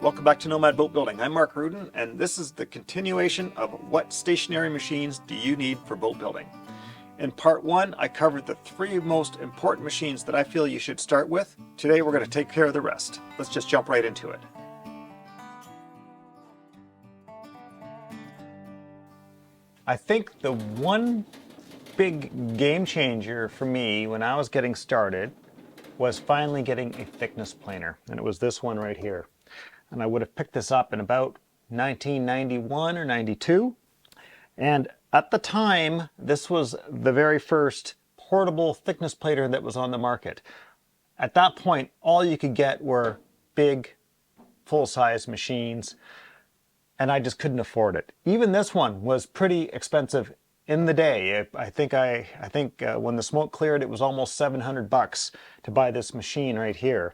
Welcome back to Nomad Boatbuilding. I'm Mark Rudin, and this is the continuation of what stationary machines do you need for boat building. In part one, I covered the three most important machines that I feel you should start with. Today we're going to take care of the rest. Let's just jump right into it. I think the one big game changer for me when I was getting started was finally getting a thickness planer, and it was this one right here. And I would have picked this up in about 1991 or 92. And at the time, this was the very first portable thickness planer that was on the market. At that point, all you could get were big, full-size machines, and I just couldn't afford it. Even this one was pretty expensive in the day. I think when the smoke cleared, it was almost $700 to buy this machine right here.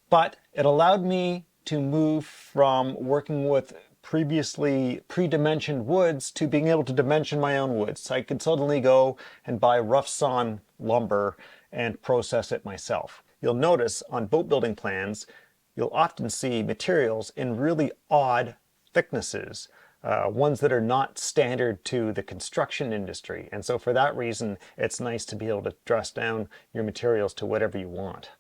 But it allowed me to move from working with previously pre-dimensioned woods to being able to dimension my own woods. So I could suddenly go and buy rough sawn lumber and process it myself. You'll notice on boat building plans, you'll often see materials in really odd thicknesses, ones that are not standard to the construction industry. And so for that reason, it's nice to be able to dress down your materials to whatever you want.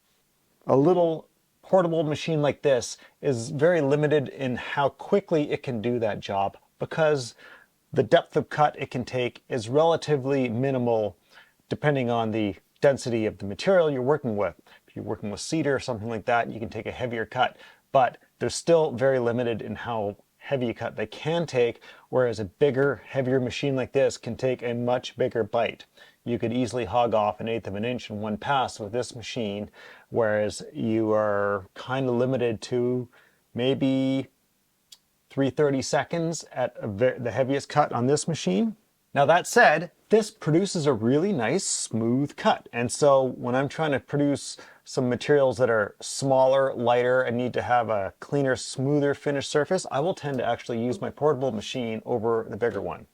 A little portable machine like this is very limited in how quickly it can do that job because the depth of cut it can take is relatively minimal depending on the density of the material you're working with. If you're working with cedar or something like that, you can take a heavier cut, but they're still very limited in how heavy a cut they can take, whereas a bigger, heavier machine like this can take a much bigger bite. You could easily hog off 1/8 of an inch in one pass with this machine, whereas you are kind of limited to maybe 3/32 at the heaviest cut on this machine. Now that said, this produces a really nice smooth cut. And so when I'm trying to produce some materials that are smaller, lighter, and need to have a cleaner, smoother finished surface, I will tend to actually use my portable machine over the bigger one.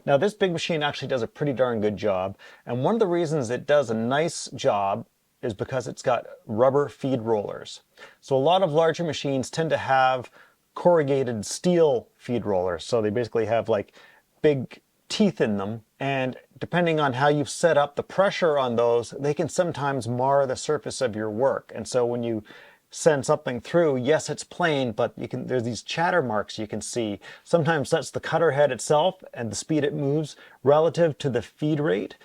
Now this big machine actually does a pretty darn good job, and one of the reasons it does a nice job is because it's got rubber feed rollers. So a lot of larger machines tend to have corrugated steel feed rollers, so they basically have like big teeth in them, and depending on how you've set up the pressure on those, they can sometimes mar the surface of your work. And so when you send something through, yes, it's plain, but there's these chatter marks you can see. Sometimes that's the cutter head itself and the speed it moves relative to the feed rate,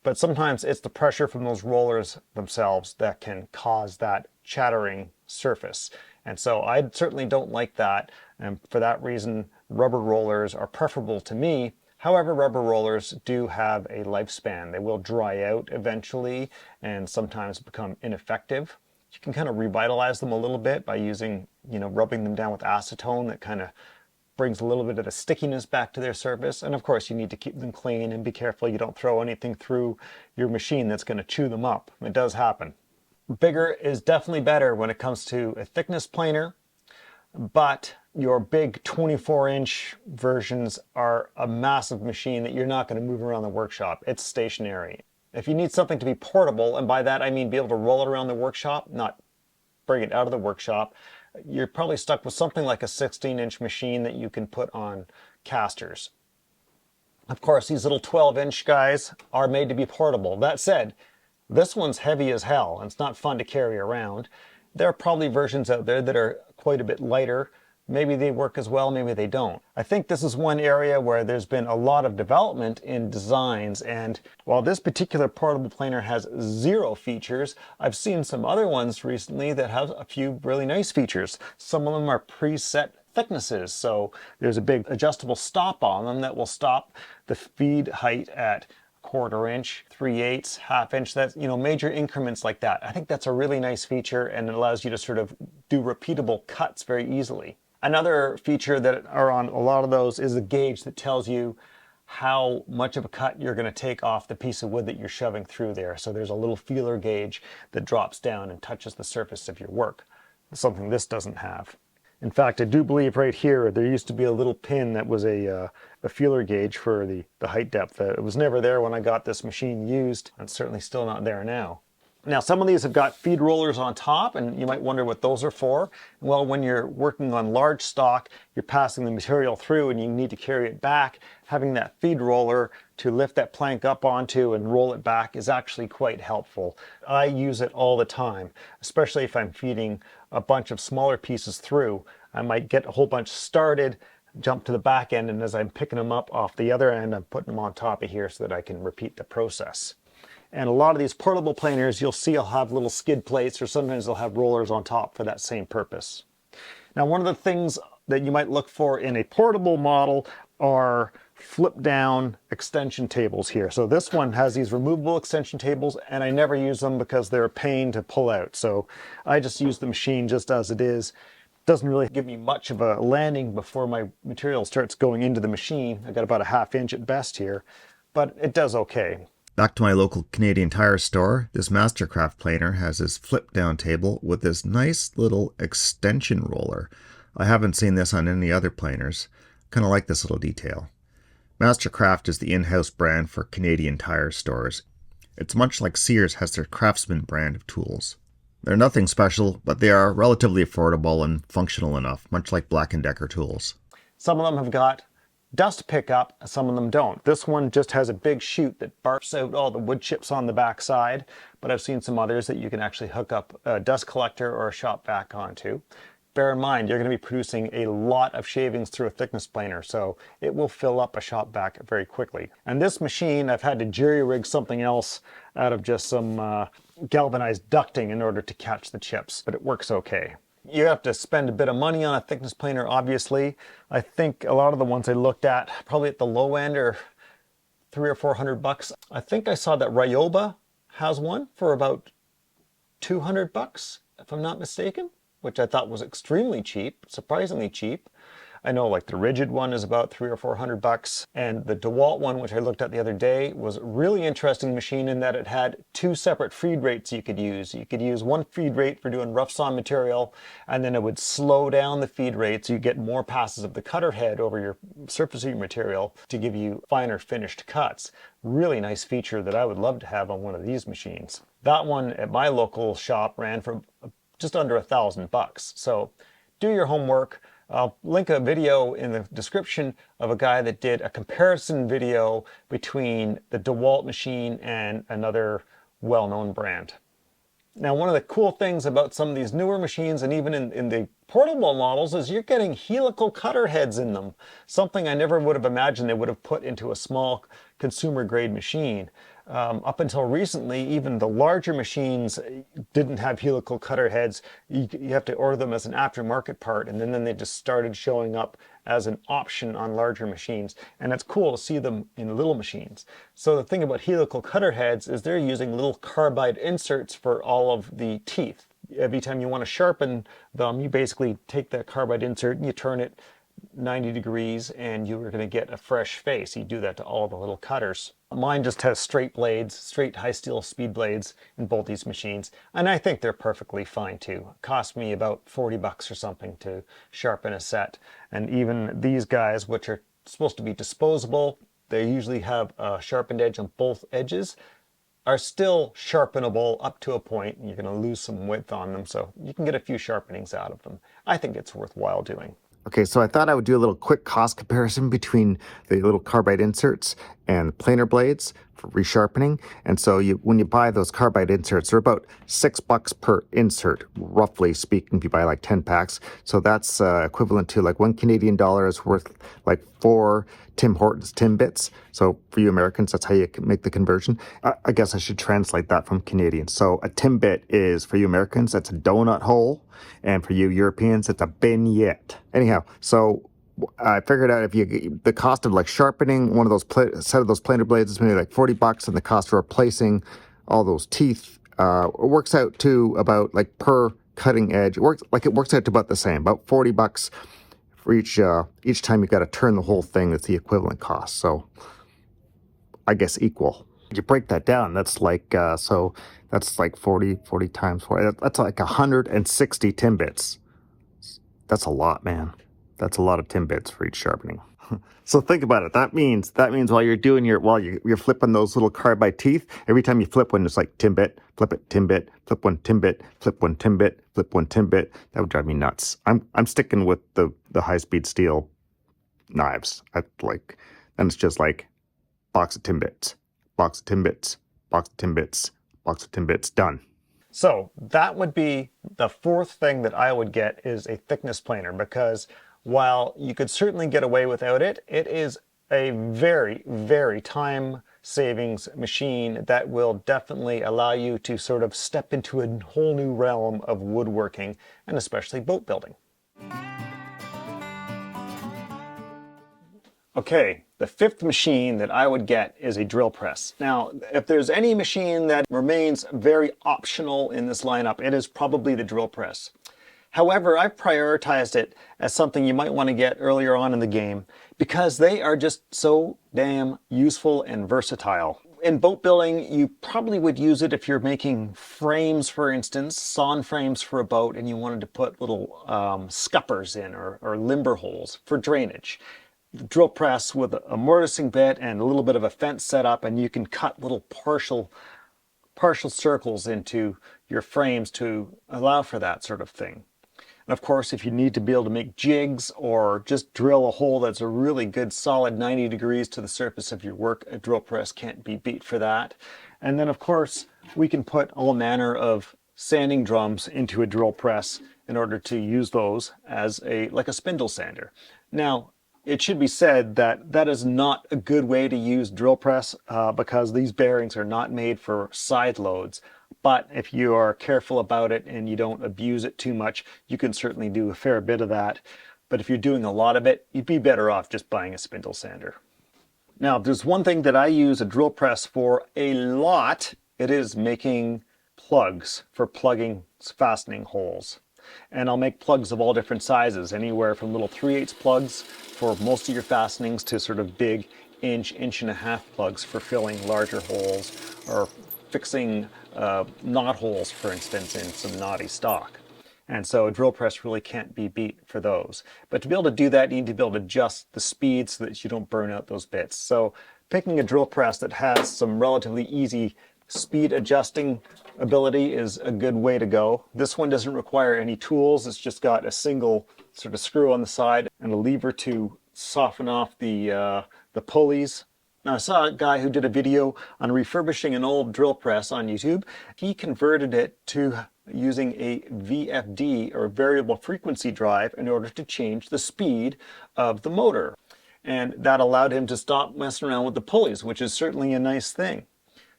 but sometimes it's the pressure from those rollers themselves that can cause that chattering surface. And so I certainly don't like that, and for that reason, rubber rollers are preferable to me. However, rubber rollers do have a lifespan. They will dry out eventually and sometimes become ineffective. You can kind of revitalize them a little bit by using, rubbing them down with acetone. That kind of brings a little bit of the stickiness back to their surface. And of course, you need to keep them clean and be careful you don't throw anything through your machine that's going to chew them up. It does happen. Bigger is definitely better when it comes to a thickness planer, but your big 24-inch versions are a massive machine that you're not going to move around the workshop. It's stationary. If you need something to be portable, and by that I mean be able to roll it around the workshop, not bring it out of the workshop, you're probably stuck with something like a 16-inch machine that you can put on casters. Of course, these little 12-inch guys are made to be portable. That said, this one's heavy as hell, and it's not fun to carry around. There are probably versions out there that are quite a bit lighter. Maybe they work as well, maybe they don't. I think this is one area where there's been a lot of development in designs, and while this particular portable planer has 0 features, I've seen some other ones recently that have a few really nice features. Some of them are preset thicknesses, so there's a big adjustable stop on them that will stop the feed height at 1/4 inch, 3/8, 1/2 inch. That's, major increments like that. I think that's a really nice feature, and it allows you to sort of do repeatable cuts very easily. Another feature that are on a lot of those is a gauge that tells you how much of a cut you're going to take off the piece of wood that you're shoving through there. So there's a little feeler gauge that drops down and touches the surface of your work, something this doesn't have. In fact, I do believe right here there used to be a little pin that was a feeler gauge for the height depth. It was never there when I got this machine used, and certainly still not there now. Now, some of these have got feed rollers on top, and you might wonder what those are for. Well, when you're working on large stock, you're passing the material through and you need to carry it back. Having that feed roller to lift that plank up onto and roll it back is actually quite helpful. I use it all the time, especially if I'm feeding a bunch of smaller pieces through. I might get a whole bunch started, jump to the back end, and as I'm picking them up off the other end, I'm putting them on top of here so that I can repeat the process. And a lot of these portable planers, you'll see, will have little skid plates, or sometimes they'll have rollers on top for that same purpose. Now, one of the things that you might look for in a portable model are flip down extension tables here. So this one has these removable extension tables, and I never use them because they're a pain to pull out. So I just use the machine just as it is. Doesn't really give me much of a landing before my material starts going into the machine. I got about a 1/2 inch at best here, but it does okay. Back to my local Canadian Tire store, this Mastercraft planer has this flip down table with this nice little extension roller. I haven't seen this on any other planers. Kind of like this little detail. Mastercraft is the in-house brand for Canadian Tire stores. It's much like Sears has their Craftsman brand of tools. They're nothing special, but they are relatively affordable and functional enough, much like Black & Decker tools. Some of them have got dust pickup, some of them don't. This one just has a big chute that barfs out all the wood chips on the back side, but I've seen some others that you can actually hook up a dust collector or a shop vac onto. Bear in mind, you're going to be producing a lot of shavings through a thickness planer, so it will fill up a shop vac very quickly. And this machine, I've had to jerry-rig something else out of just some galvanized ducting in order to catch the chips, but it works okay. You have to spend a bit of money on a thickness planer, obviously. I think a lot of the ones I looked at, probably at the low end, are $300 or $400. I think I saw that Ryoba has one for about $200, if I'm not mistaken, which I thought was extremely cheap, surprisingly cheap. I know like the rigid one is about $300 or $400, and the DeWalt one, which I looked at the other day, was a really interesting machine in that it had 2 separate feed rates you could use. You could use one feed rate for doing rough saw material, and then it would slow down the feed rate so you get more passes of the cutter head over your surface of your material to give you finer finished cuts. Really nice feature that I would love to have on one of these machines. That one at my local shop ran for just under $1,000. So do your homework. I'll link a video in the description of a guy that did a comparison video between the DeWalt machine and another well-known brand. Now, one of the cool things about some of these newer machines, and even in the portable models, is you're getting helical cutter heads in them. Something I never would have imagined they would have put into a small consumer grade machine. Up until recently, even the larger machines didn't have helical cutter heads. You have to order them as an aftermarket part, and then they just started showing up as an option on larger machines. And it's cool to see them in little machines. So the thing about helical cutter heads is they're using little carbide inserts for all of the teeth. Every time you want to sharpen them, you basically take that carbide insert and you turn it 90 degrees and you're going to get a fresh face. You do that to all the little cutters. Mine just has straight blades, straight high steel speed blades in both these machines, and I think they're perfectly fine too. It cost me about $40 or something to sharpen a set. And even these guys, which are supposed to be disposable, they usually have a sharpened edge on both edges, are still sharpenable up to a point. You're going to lose some width on them, so you can get a few sharpenings out of them. I think it's worthwhile doing. Okay, so I thought I would do a little quick cost comparison between the little carbide inserts and planer blades for resharpening. And so when you buy those carbide inserts, they're about $6 per insert, roughly speaking, if you buy like 10 packs. So that's equivalent to like $1 is worth like 4 Tim Hortons Timbits. So for you Americans, that's how you can make the conversion. I guess I should translate that from Canadians. So a Timbit is, for you Americans, that's a donut hole. And for you Europeans, it's a vignette. Anyhow, so I figured out the cost of like sharpening one of those set of those planer blades is maybe like $40, and the cost for replacing all those teeth works out to about like per cutting edge. It works out to about the same, about $40 for each time you got to turn the whole thing. That's the equivalent cost. So I guess equal. You break that down, that's like that's like 40 times 4. That's like 160 Timbits. That's a lot, man. That's a lot of timbits for each sharpening. So think about it. That means while you're flipping those little carbide teeth, every time you flip one, it's like timbit, flip it, timbit, flip one, timbit, flip one, timbit, flip one, timbit. That would drive me nuts. I'm sticking with the high-speed steel knives. Then it's just like box of timbits, box of timbits, box of timbits, box of timbits, done. So that would be the fourth thing that I would get, is a thickness planer, because while you could certainly get away without it, it is a very, very time savings machine that will definitely allow you to sort of step into a whole new realm of woodworking, and especially boat building. Okay, the fifth machine that I would get is a drill press. Now, if there's any machine that remains very optional in this lineup, it is probably the drill press. However, I've prioritized it as something you might want to get earlier on in the game because they are just so damn useful and versatile. In boat building, you probably would use it if you're making frames, for instance, sawn frames for a boat, and you wanted to put little scuppers in or limber holes for drainage. The drill press with a mortising bit and a little bit of a fence setup, and you can cut little partial circles into your frames to allow for that sort of thing. And of course, if you need to be able to make jigs or just drill a hole that's a really good solid 90 degrees to the surface of your work, a drill press can't be beat for that. And then of course, we can put all manner of sanding drums into a drill press in order to use those as like a spindle sander. Now, it should be said that that is not a good way to use drill press because these bearings are not made for side loads. But if you are careful about it and you don't abuse it too much, you can certainly do a fair bit of that. But if you're doing a lot of it, you'd be better off just buying a spindle sander. Now, if there's one thing that I use a drill press for a lot, it is making plugs for plugging fastening holes. And I'll make plugs of all different sizes, anywhere from little 3/8 plugs for most of your fastenings to sort of big inch and a half plugs for filling larger holes or fixing knot holes, for instance, in some knotty stock. And so a drill press really can't be beat for those. But to be able to do that, you need to be able to adjust the speed so that you don't burn out those bits. So picking a drill press that has some relatively easy speed adjusting ability is a good way to go. This one doesn't require any tools. It's just got a single sort of screw on the side and a lever to soften off the pulleys. Now, I saw a guy who did a video on refurbishing an old drill press on YouTube. He converted it to using a VFD, or variable frequency drive, in order to change the speed of the motor. And that allowed him to stop messing around with the pulleys, which is certainly a nice thing.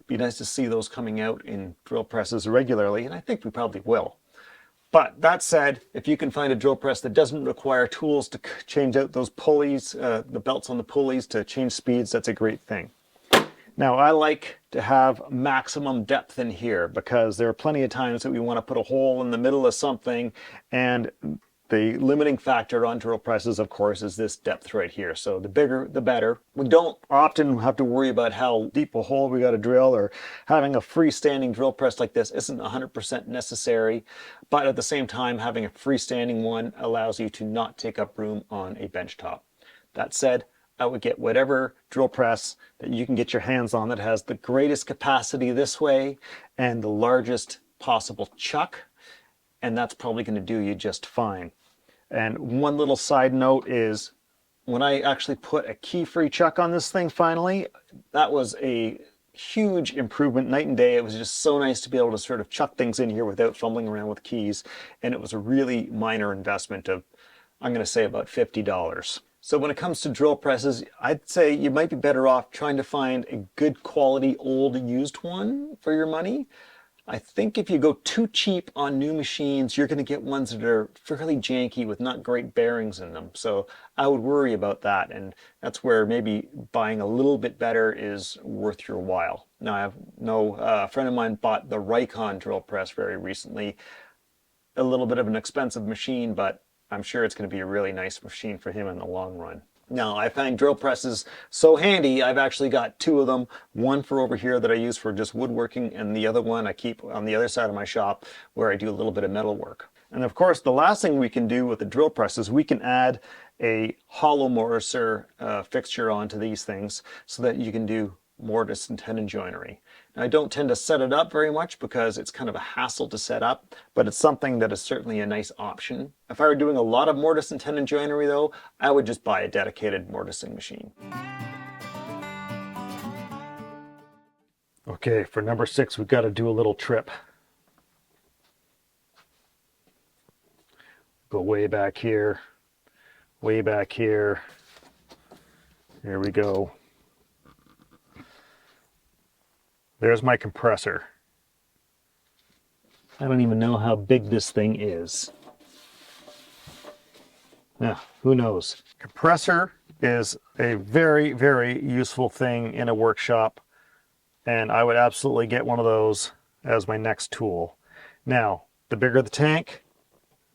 Be nice to see those coming out in drill presses regularly, and I think we probably will. But that said, if you can find a drill press that doesn't require tools to change out those pulleys, the belts on the pulleys to change speeds, that's a great thing. Now, I like to have maximum depth in here because there are plenty of times that we want to put a hole in the middle of something, and the limiting factor on drill presses, of course, is this depth right here. So the bigger, the better. We don't often have to worry about how deep a hole we got to drill, or having a freestanding drill press like this isn't 100% necessary. But at the same time, having a freestanding one allows you to not take up room on a bench top. That said, I would get whatever drill press that you can get your hands on that has the greatest capacity this way and the largest possible chuck, and that's probably going to do you just fine. And one little side note is, when I actually put a key-free chuck on this thing finally, that was a huge improvement, night and day. It was just so nice to be able to sort of chuck things in here without fumbling around with keys. And it was a really minor investment of, I'm going to say, about $50. So when it comes to drill presses, I'd say you might be better off trying to find a good quality old used one for your money. I think if you go too cheap on new machines, you're going to get ones that are fairly janky with not great bearings in them. So I would worry about that, and that's where maybe buying a little bit better is worth your while. Now, I have a friend of mine bought the Rikon drill press very recently. A little bit of an expensive machine, but I'm sure it's going to be a really nice machine for him in the long run. Now, I find drill presses so handy, I've actually got two of them. One for over here that I use for just woodworking, and the other one I keep on the other side of my shop where I do a little bit of metal work. And of course, the last thing we can do with the drill press is we can add a hollow mortiser fixture onto these things so that you can do mortise and tenon joinery. Now, I don't tend to set it up very much because it's kind of a hassle to set up, but it's something that is certainly a nice option. If I were doing a lot of mortise and tenon joinery though, I would just buy a dedicated mortising machine. Okay, for number 6, we've got to do a little trip. Go way back here, way back here. There we go. There's my compressor. I don't even know how big this thing is. Yeah, who knows? Compressor is a very, very useful thing in a workshop, and I would absolutely get one of those as my next tool. Now, the bigger the tank,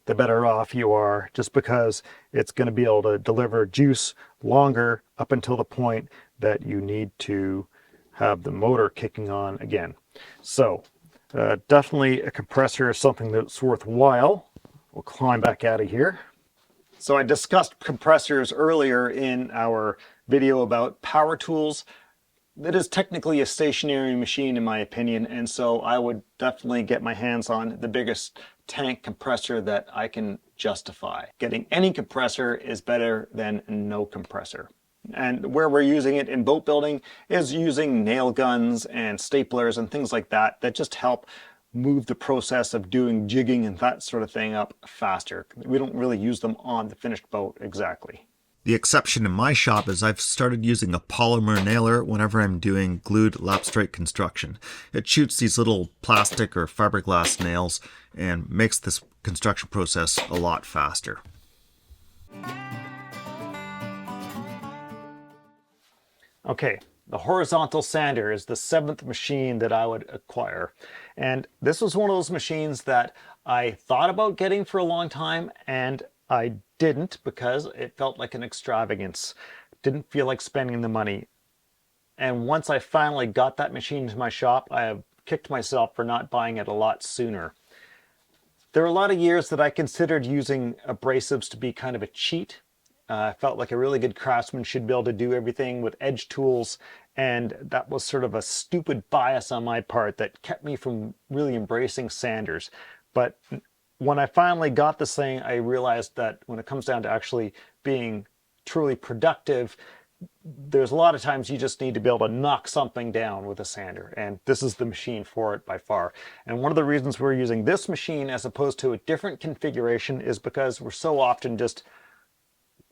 the better off you are, just because it's going to be able to deliver juice longer up until the point that you need to have the motor kicking on again. So definitely a compressor is something that's worthwhile. We'll climb back out of here. So I discussed compressors earlier in our video about power tools. It is technically a stationary machine in my opinion, and so I would definitely get my hands on the biggest tank compressor that I can justify. Getting any compressor is better than no compressor. And where we're using it in boat building is using nail guns and staplers and things like that that just help move the process of doing jigging and that sort of thing up faster. We don't really use them on the finished boat exactly. The exception in my shop is I've started using a polymer nailer whenever I'm doing glued lap strike construction. It shoots these little plastic or fiberglass nails and makes this construction process a lot faster. Okay, the horizontal sander is the 7th machine that I would acquire. And this was one of those machines that I thought about getting for a long time, and I didn't because it felt like an extravagance. Didn't feel like spending the money. And once I finally got that machine into my shop, I have kicked myself for not buying it a lot sooner. There were a lot of years that I considered using abrasives to be kind of a cheat. I felt like a really good craftsman should be able to do everything with edge tools, and that was sort of a stupid bias on my part that kept me from really embracing sanders. But when I finally got this thing, I realized that when it comes down to actually being truly productive, there's a lot of times you just need to be able to knock something down with a sander, and this is the machine for it by far. And one of the reasons we're using this machine as opposed to a different configuration is because we're so often just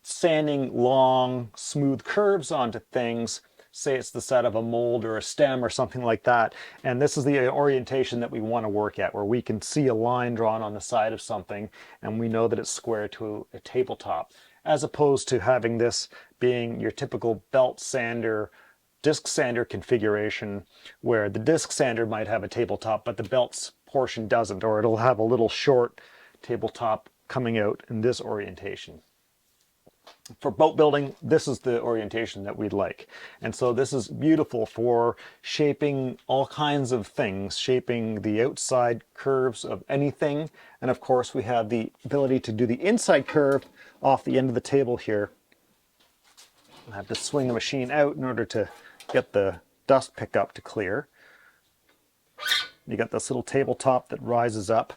sanding long, smooth curves onto things. Say it's the set of a mold or a stem or something like that. And this is the orientation that we want to work at, where we can see a line drawn on the side of something and we know that it's square to a tabletop, as opposed to having this being your typical belt sander, disc sander configuration, where the disc sander might have a tabletop, but the belts portion doesn't, or it'll have a little short tabletop coming out in this orientation. For boat building, this is the orientation that we'd like. And so this is beautiful for shaping all kinds of things, shaping the outside curves of anything. And of course, we have the ability to do the inside curve off the end of the table here. I have to swing the machine out in order to get the dust pickup to clear. You got this little tabletop that rises up.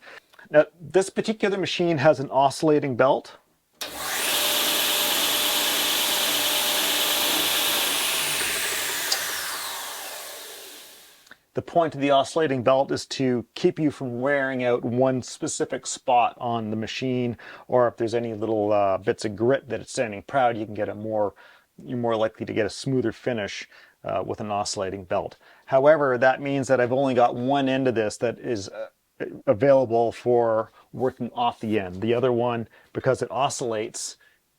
Now, this particular machine has an oscillating belt. The point of the oscillating belt is to keep you from wearing out one specific spot on the machine, or if there's any little bits of grit that it's standing proud, you can get you're more likely to get a smoother finish with an oscillating belt. However, that means that I've only got one end of this that is available for working off the end. The other one, because it oscillates,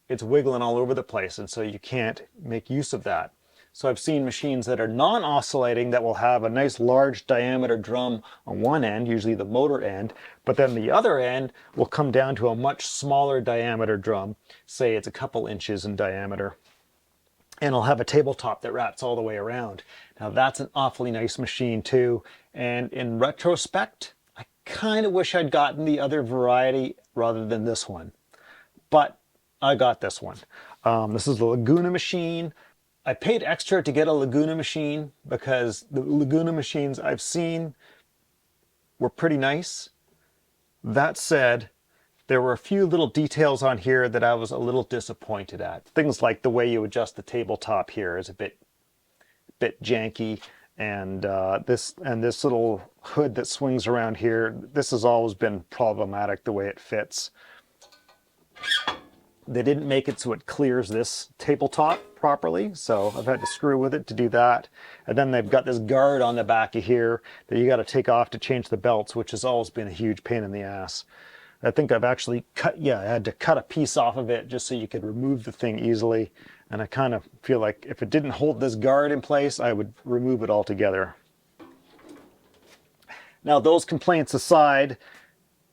it's wiggling all over the place, and so you can't make use of that. So I've seen machines that are non-oscillating that will have a nice large diameter drum on one end, usually the motor end, but then the other end will come down to a much smaller diameter drum, say it's a couple inches in diameter, and it'll have a tabletop that wraps all the way around. Now that's an awfully nice machine too, and in retrospect, I kind of wish I'd gotten the other variety rather than this one, but I got this one. This is the Laguna machine. I paid extra to get a Laguna machine because the Laguna machines I've seen were pretty nice. That said, there were a few little details on here that I was a little disappointed at. Things like the way you adjust the tabletop here is a bit janky, and this little hood that swings around here, this has always been problematic the way it fits. They didn't make it so it clears this tabletop properly, so I've had to screw with it to do that. And then they've got this guard on the back of here that you got to take off to change the belts, which has always been a huge pain in the ass. I think I've actually I had to cut a piece off of it just so you could remove the thing easily. And I kind of feel like if it didn't hold this guard in place, I would remove it altogether. Now, those complaints aside,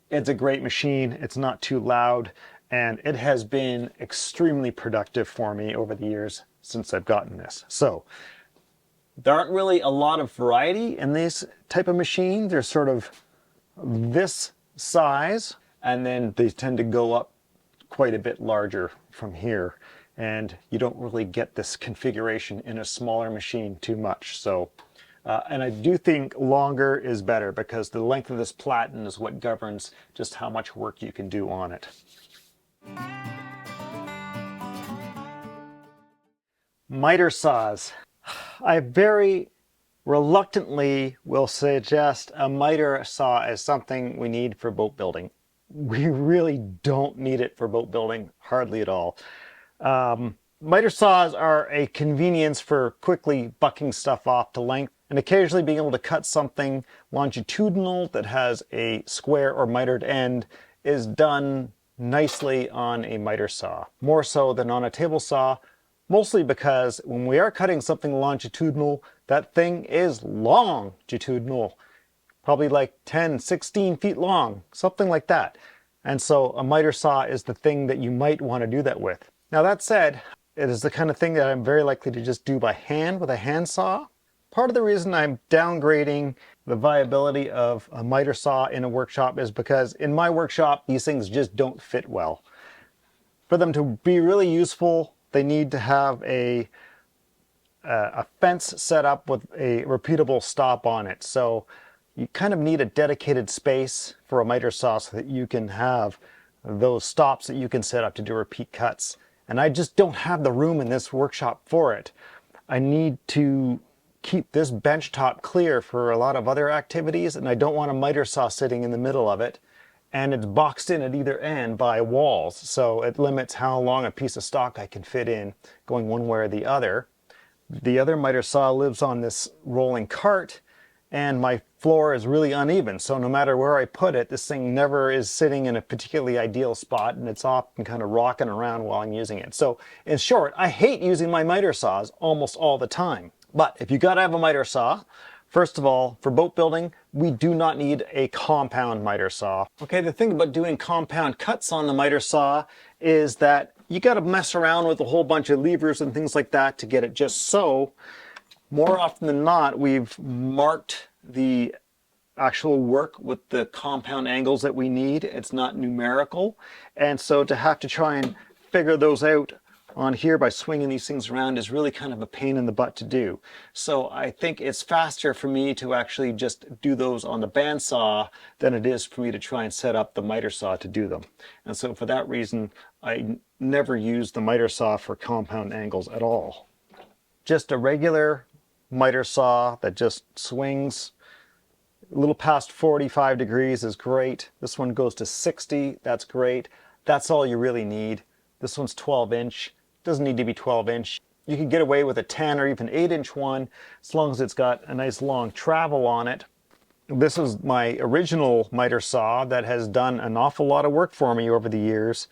it's a great machine. It's not too loud, and it has been extremely productive for me over the years since I've gotten this. So there aren't really a lot of variety in this type of machine. They're sort of this size, and then they tend to go up quite a bit larger from here. And you don't really get this configuration in a smaller machine too much. So, and I do think longer is better because the length of this platen is what governs just how much work you can do on it. Miter saws. I very reluctantly will suggest a miter saw as something we need for boat building. We really don't need it for boat building, hardly at all. Miter saws are a convenience for quickly bucking stuff off to length and occasionally being able to cut something longitudinal that has a square or mitered end is done nicely on a miter saw, more so than on a table saw, mostly because when we are cutting something longitudinal, that thing is longitudinal, probably like 10, 16 feet long, something like that. And so a miter saw is the thing that you might want to do that with. Now that said, it is the kind of thing that I'm very likely to just do by hand with a hand saw. Part of the reason I'm downgrading the viability of a miter saw in a workshop is because in my workshop, these things just don't fit well. For them to be really useful, they need to have a fence set up with a repeatable stop on it. So you kind of need a dedicated space for a miter saw so that you can have those stops that you can set up to do repeat cuts. And I just don't have the room in this workshop for it. I need to keep this bench top clear for a lot of other activities, and I don't want a miter saw sitting in the middle of it. And it's boxed in at either end by walls, so it limits how long a piece of stock I can fit in going one way or the other. The other miter saw lives on this rolling cart, and my floor is really uneven, so no matter where I put it, this thing never is sitting in a particularly ideal spot, and it's often kind of rocking around while I'm using it. So in short, I hate using my miter saws almost all the time. But if you gotta have a miter saw, first of all, for boat building, we do not need a compound miter saw. Okay, the thing about doing compound cuts on the miter saw is that you gotta mess around with a whole bunch of levers and things like that to get it just so. More often than not, we've marked the actual work with the compound angles that we need. It's not numerical. And so to have to try and figure those out on here by swinging these things around is really kind of a pain in the butt to do. So I think it's faster for me to actually just do those on the bandsaw than it is for me to try and set up the miter saw to do them. And so for that reason, I never use the miter saw for compound angles at all. Just a regular miter saw that just swings a little past 45 degrees is great. This one goes to 60, that's great. That's all you really need. This one's 12-inch. Doesn't need to be 12-inch. You can get away with a 10 or even 8-inch one as long as it's got a nice long travel on it. This is my original miter saw that has done an awful lot of work for me over the years.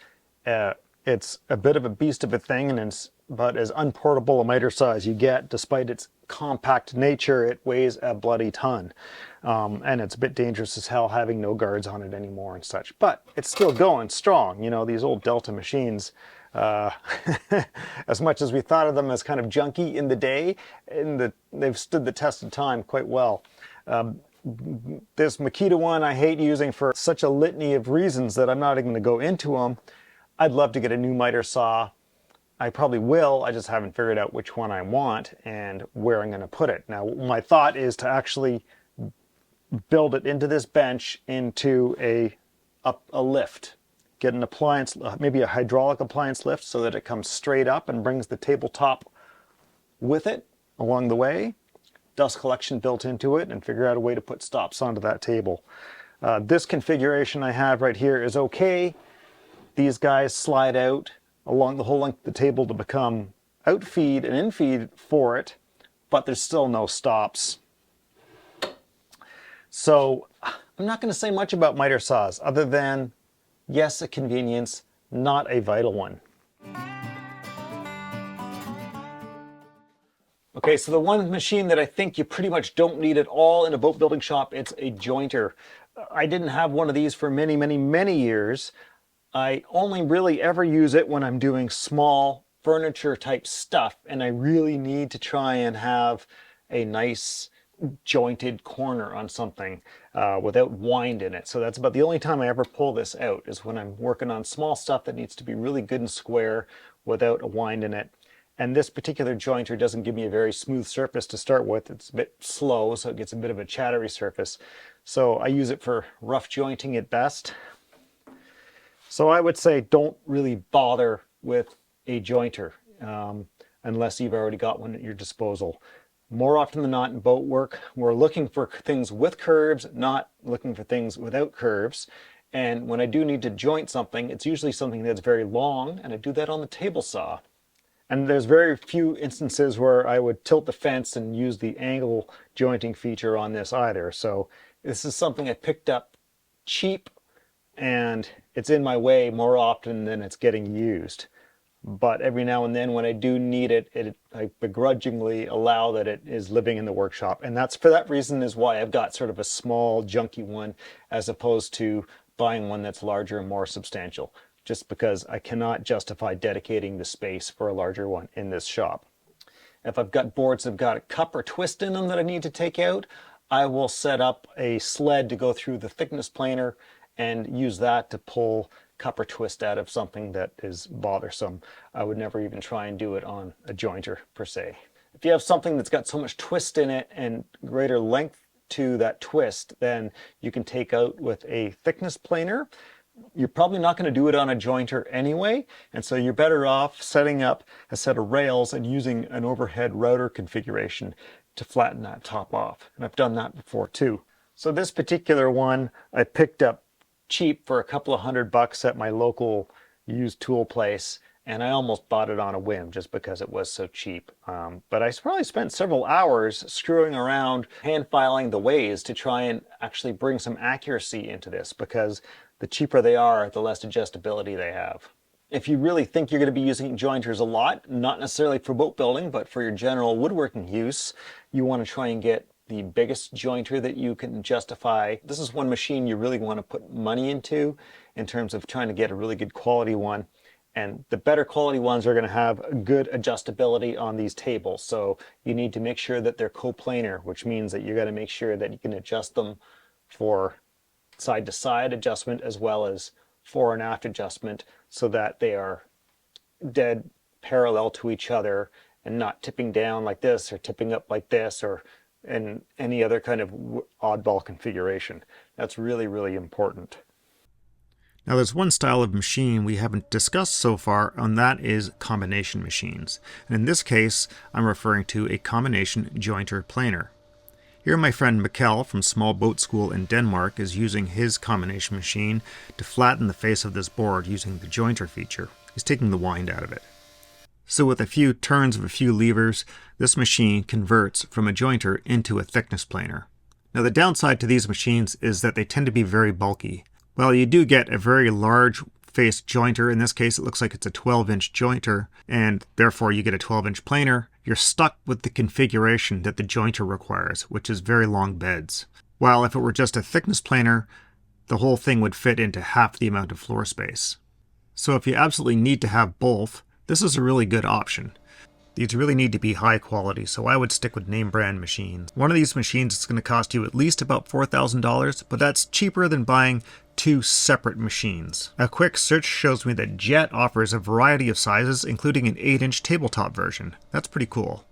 It's a bit of a beast of a thing, and it's about as unportable a miter saw as you get. Despite its compact nature, it weighs a bloody ton. And it's a bit dangerous as hell having no guards on it anymore and such. But it's still going strong. You know, these old Delta machines, as much as we thought of them as kind of junky in the day, they've stood the test of time quite well. This Makita one I hate using for such a litany of reasons that I'm not even going to go into them. I'd love to get a new miter saw. I probably will, I just haven't figured out which one I want and where I'm going to put it. Now, my thought is to actually build it into this bench into a lift. Get an appliance, maybe a hydraulic appliance lift, so that it comes straight up and brings the tabletop with it along the way. Dust collection built into it, and figure out a way to put stops onto that table. This configuration I have right here is okay. These guys slide out along the whole length of the table to become outfeed and infeed for it, but there's still no stops. So I'm not going to say much about miter saws other than, yes, a convenience, not a vital one. Okay, so the one machine that I think you pretty much don't need at all in a boat building shop, it's a jointer. I didn't have one of these for many, many, many years. I only really ever use it when I'm doing small furniture type stuff, and I really need to try and have a nice jointed corner on something without wind in it. So that's about the only time I ever pull this out, is when I'm working on small stuff that needs to be really good and square without a wind in it. And this particular jointer doesn't give me a very smooth surface to start with. It's a bit slow, so it gets a bit of a chattery surface. So I use it for rough jointing at best. So I would say don't really bother with a jointer unless you've already got one at your disposal. More often than not in boat work, we're looking for things with curves, not looking for things without curves. And when I do need to joint something, it's usually something that's very long, and I do that on the table saw. And there's very few instances where I would tilt the fence and use the angle jointing feature on this either. So this is something I picked up cheap, and it's in my way more often than it's getting used. But every now and then when I do need it, I begrudgingly allow that it is living in the workshop. And that's for that reason is why I've got sort of a small junky one as opposed to buying one that's larger and more substantial, just because I cannot justify dedicating the space for a larger one in this shop. If I've got boards that have got a cup or twist in them that I need to take out, I will set up a sled to go through the thickness planer and use that to pull cup or twist out of something that is bothersome. I would never even try and do it on a jointer per se. If you have something that's got so much twist in it and greater length to that twist, then you can take out with a thickness planer. You're probably not going to do it on a jointer anyway, and so you're better off setting up a set of rails and using an overhead router configuration to flatten that top off. And I've done that before too. So this particular one I picked up cheap for a couple of $100 at my local used tool place, and I almost bought it on a whim just because it was so cheap. But I probably spent several hours screwing around, hand filing the ways to try and actually bring some accuracy into this, because the cheaper they are, the less adjustability they have. If you really think you're going to be using jointers a lot, not necessarily for boat building, but for your general woodworking use, you want to try and get the biggest jointer that you can justify. This is one machine you really want to put money into in terms of trying to get a really good quality one. And the better quality ones are going to have good adjustability on these tables. So you need to make sure that they're coplanar, which means that you got to make sure that you can adjust them for side to side adjustment as well as fore and aft adjustment, so that they are dead parallel to each other and not tipping down like this or tipping up like this or in any other kind of oddball configuration. That's really, really important. Now there's one style of machine we haven't discussed so far, and that is combination machines. And in this case, I'm referring to a combination jointer planer. Here my friend Mikkel from Small Boat School in Denmark is using his combination machine to flatten the face of this board using the jointer feature. He's taking the wind out of it. So with a few turns of a few levers, this machine converts from a jointer into a thickness planer. Now the downside to these machines is that they tend to be very bulky. Well, you do get a very large face jointer. In this case, it looks like it's a 12-inch jointer, and therefore you get a 12-inch planer. You're stuck with the configuration that the jointer requires, which is very long beds. While if it were just a thickness planer, the whole thing would fit into half the amount of floor space. So if you absolutely need to have both, this is a really good option. These really need to be high quality, so I would stick with name brand machines. One of these machines is going to cost you at least about $4,000, but that's cheaper than buying two separate machines. A quick search shows me that Jet offers a variety of sizes, including an 8-inch tabletop version. That's pretty cool.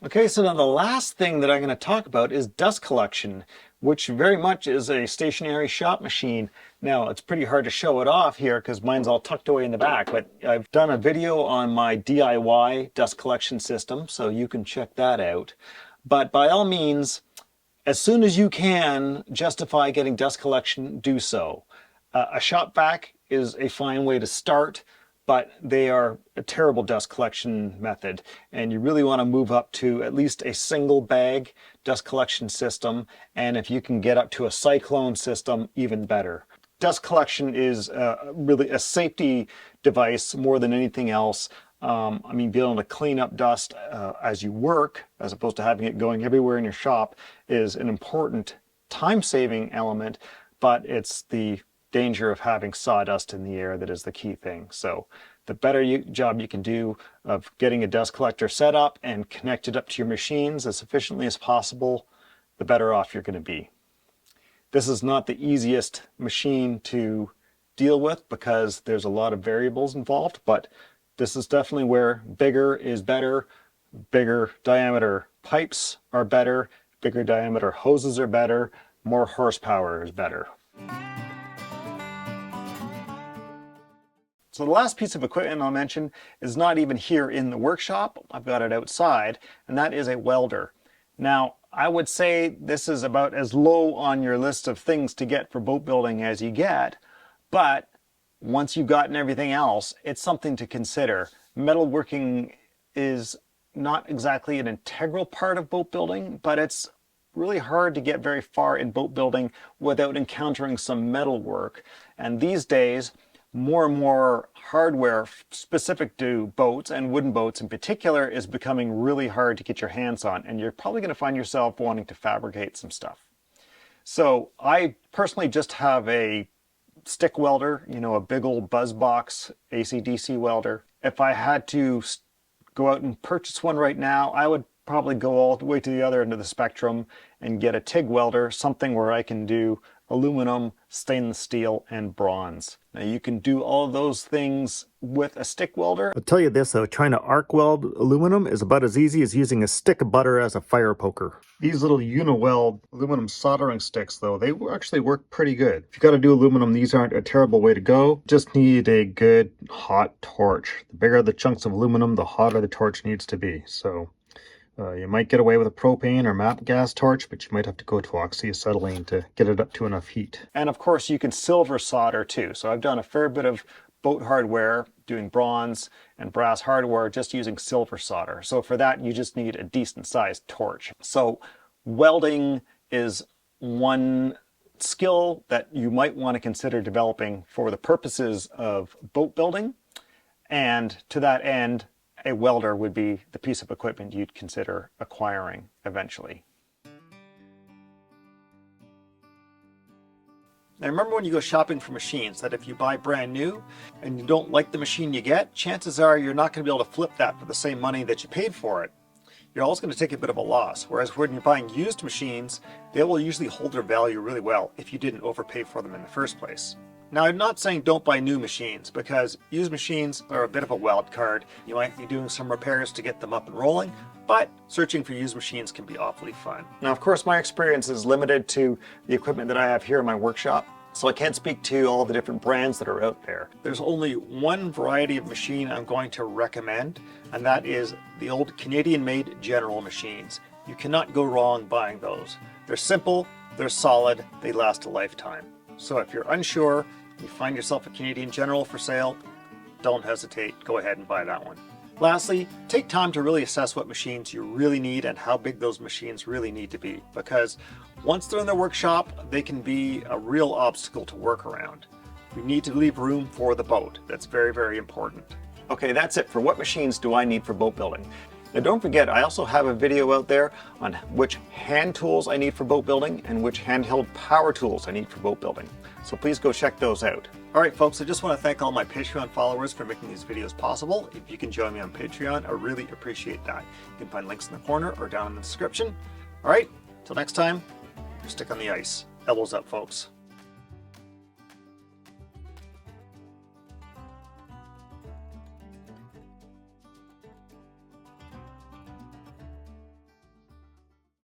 Okay, so now the last thing that I'm going to talk about is dust collection, which very much is a stationary shop machine. Now, it's pretty hard to show it off here because mine's all tucked away in the back, but I've done a video on my DIY dust collection system, so you can check that out. But by all means, as soon as you can justify getting dust collection, do so. A shop vac is a fine way to start, but they are a terrible dust collection method, and you really want to move up to at least a single bag dust collection system, and if you can get up to a cyclone system, even better. Dust collection is really a safety device more than anything else. I mean, being able to clean up dust as you work, as opposed to having it going everywhere in your shop, is an important time-saving element, but it's the danger of having sawdust in the air that is the key thing. So the better job you can do of getting a dust collector set up and connected up to your machines as efficiently as possible, the better off you're going to be. This is not the easiest machine to deal with because there's a lot of variables involved, but this is definitely where bigger is better. Bigger diameter pipes are better, bigger diameter hoses are better, more horsepower is better. So the last piece of equipment I'll mention is not even here in the workshop. I've got it outside, and that is a welder. Now, I would say this is about as low on your list of things to get for boat building as you get, but once you've gotten everything else, it's something to consider. Metalworking is not exactly an integral part of boat building, but it's really hard to get very far in boat building without encountering some metal work. And these days, more and more hardware specific to boats, and wooden boats in particular, is becoming really hard to get your hands on, and you're probably going to find yourself wanting to fabricate some stuff. So I personally just have a stick welder, you know, a big old buzz box AC/DC welder. If I had to go out and purchase one right now, I would probably go all the way to the other end of the spectrum and get a TIG welder, something where I can do aluminum, stainless steel, and bronze. Now you can do all of those things with a stick welder. I'll tell you this though, trying to arc weld aluminum is about as easy as using a stick of butter as a fire poker. These little Uniweld aluminum soldering sticks though, they actually work pretty good. If you got to do aluminum, these aren't a terrible way to go. Just need a good hot torch. The bigger the chunks of aluminum, the hotter the torch needs to be. So you might get away with a propane or MAP gas torch, but you might have to go to oxyacetylene to get it up to enough heat. And of course you can silver solder too. So I've done a fair bit of boat hardware doing bronze and brass hardware just using silver solder. So for that you just need a decent sized torch. So welding is one skill that you might want to consider developing for the purposes of boat building. And to that end, a welder would be the piece of equipment you'd consider acquiring eventually. Now remember when you go shopping for machines that if you buy brand new and you don't like the machine you get, chances are you're not going to be able to flip that for the same money that you paid for it. You're always going to take a bit of a loss, whereas when you're buying used machines, they will usually hold their value really well if you didn't overpay for them in the first place. Now, I'm not saying don't buy new machines, because used machines are a bit of a wild card. You might be doing some repairs to get them up and rolling, but searching for used machines can be awfully fun. Now, of course, my experience is limited to the equipment that I have here in my workshop, so I can't speak to all the different brands that are out there. There's only one variety of machine I'm going to recommend, and that is the old Canadian-made General machines. You cannot go wrong buying those. They're simple, they're solid, they last a lifetime. So if you're unsure, you find yourself a Canadian General for sale, don't hesitate, go ahead and buy that one. Lastly, take time to really assess what machines you really need and how big those machines really need to be, because once they're in the workshop, they can be a real obstacle to work around. You need to leave room for the boat. That's very, very important. Okay, that's it for what machines do I need for boat building. Now don't forget, I also have a video out there on which hand tools I need for boat building and which handheld power tools I need for boat building. So please go check those out. All right, folks, I just want to thank all my Patreon followers for making these videos possible. If you can join me on Patreon, I really appreciate that. You can find links in the corner or down in the description. All right, till next time, stick on the ice. Elbows up, folks.